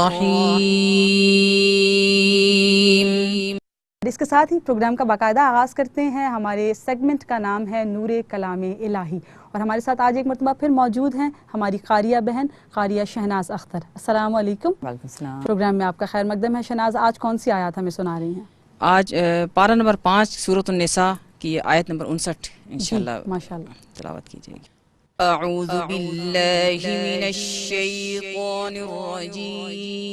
الرحیم۔ اس کے ساتھ ہی پروگرام کا باقاعدہ آغاز کرتے ہیں۔ ہمارے سیگمنٹ کا نام ہے نور-e-Kalam-e-Ilahi، اور ہمارے ساتھ آج ایک مرتبہ پھر موجود ہیں ہماری قاریہ بہن قاریہ شہناز اختر۔ السلام علیکم۔ وعلیکم السلام۔ پروگرام میں آپ کا خیر مقدم ہے۔ شہناز، آج کون سی آیات ہمیں سنا رہی ہیں؟ آج پارہ نمبر 5 سورۃ النساء کی آیت نمبر 59 انشاءاللہ ماشاءاللہ تلاوت کی جائے گی۔ اعوذ باللہ من الشیطان الرجیم،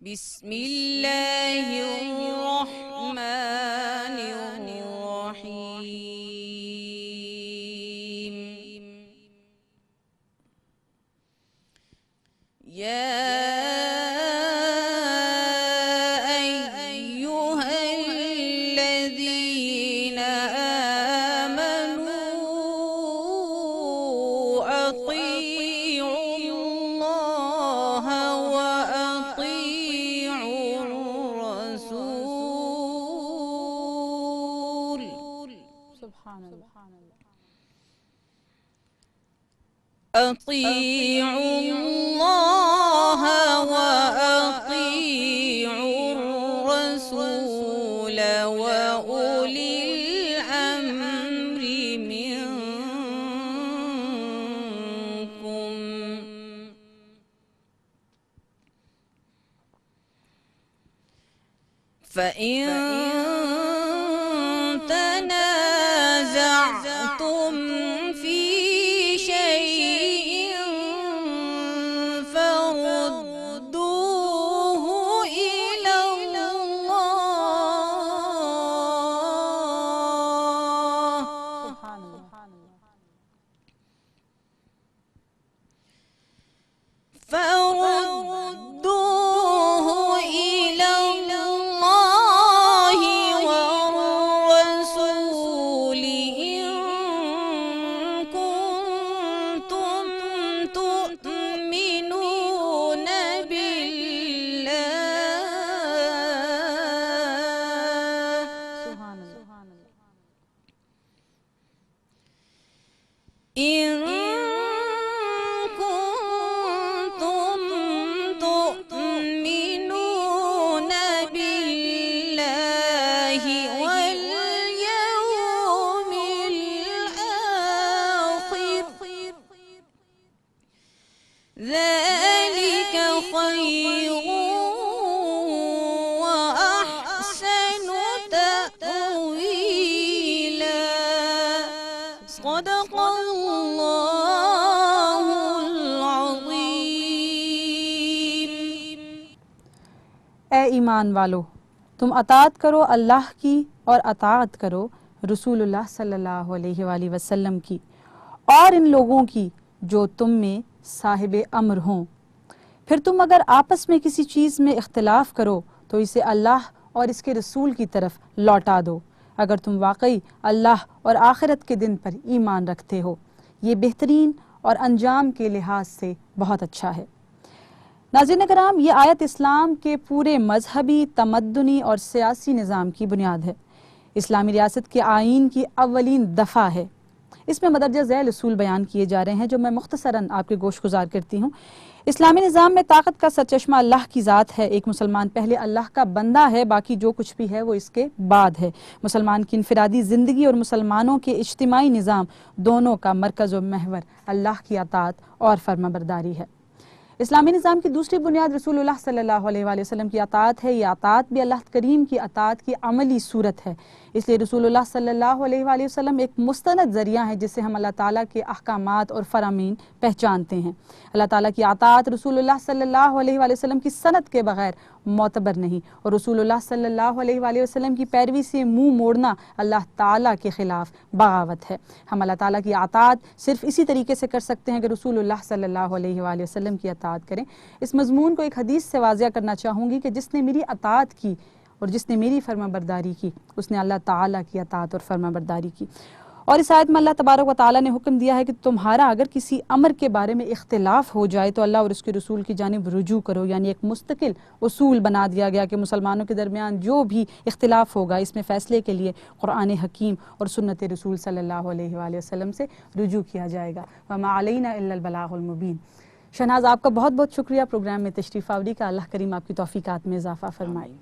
بسم اللہ الرحمن الرحیم، یا اطیعوا اللہ واطیعوا الرسول واولی الامر منکم فإن تنازعتم في شيء فردوه إلى الله والرسول إن كنتم تؤمنون بالله واليوم الآخر ذلك خير وأحسن تأويلا صدق اللہ العظیم۔ اے ایمان والو، تم اطاعت کرو اللہ کی اور اطاعت کرو رسول اللہ صلی اللہ علیہ وآلہ وسلم کی، اور ان لوگوں کی جو تم میں صاحب امر ہوں۔ پھر تم اگر آپس میں کسی چیز میں اختلاف کرو تو اسے اللہ اور اس کے رسول کی طرف لوٹا دو، اگر تم واقعی اللہ اور آخرت کے دن پر ایمان رکھتے ہو، یہ بہترین اور انجام کے لحاظ سے بہت اچھا ہے۔ ناظرین کرام، یہ آیت اسلام کے پورے مذہبی، تمدنی اور سیاسی نظام کی بنیاد ہے۔ اسلامی ریاست کے آئین کی اولین دفعہ ہے۔ اس میں مدرجہ ذیل اصول بیان کیے جا رہے ہیں جو میں مختصراً آپ کے گوش گزار کرتی ہوں۔ اسلامی نظام میں طاقت کا سرچشمہ اللہ کی ذات ہے۔ ایک مسلمان پہلے اللہ کا بندہ ہے، باقی جو کچھ بھی ہے وہ اس کے بعد ہے۔ مسلمان کی انفرادی زندگی اور مسلمانوں کے اجتماعی نظام دونوں کا مرکز و محور اللہ کی اطاعت اور فرمانبرداری ہے۔ اسلامی نظام کی دوسری بنیاد رسول اللہ صلی اللہ علیہ وآلہ وسلم کی اطاعت ہے۔ یہ اطاعت بھی اللہ کریم کی اطاعت کی عملی صورت ہے، اس لیے رسول اللہ صلی اللہ علیہ وآلہ وسلم ایک مستند ذریعہ ہے جس سے ہم اللہ تعالیٰ کے احکامات اور فرامین پہچانتے ہیں۔ اللہ تعالیٰ کی اطاعت رسول اللہ صلی اللہ علیہ وآلہ وسلم کی سند کے بغیر معتبر نہیں، اور رسول اللہ صلی اللہ علیہ وآلہ وسلم کی پیروی سے منہ موڑنا اللہ تعالیٰ کے خلاف بغاوت ہے۔ ہم اللہ تعالیٰ کی اطاعت صرف اسی طریقے سے کر سکتے ہیں کہ رسول اللہ صلی اللہ علیہ وآلہ وسلم کی اطاعت کریں۔ اس مضمون کو ایک حدیث سے واضح کرنا چاہوں گی کہ جس نے میری اطاعت کی اور جس نے میری فرمانبرداری کی، اس نے اللہ تعالیٰ کی اطاعت اور فرمانبرداری کی۔ اور اس آیت میں اللہ تبارک و تعالیٰ نے حکم دیا ہے کہ تمہارا اگر کسی امر کے بارے میں اختلاف ہو جائے تو اللہ اور اس کے رسول کی جانب رجوع کرو، یعنی ایک مستقل اصول بنا دیا گیا کہ مسلمانوں کے درمیان جو بھی اختلاف ہوگا اس میں فیصلے کے لیے قرآن حکیم اور سنت رسول صلی اللہ علیہ وآلہ وسلم سے رجوع کیا جائے گا۔ وما علینا الا البلاغ المبین۔ شہناز آپ کا بہت بہت شکریہ پروگرام میں تشریف آوری کا، اللہ کریم آپ کی توفیقات میں اضافہ فرمائے۔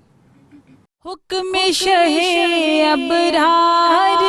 حکم شہ ابرار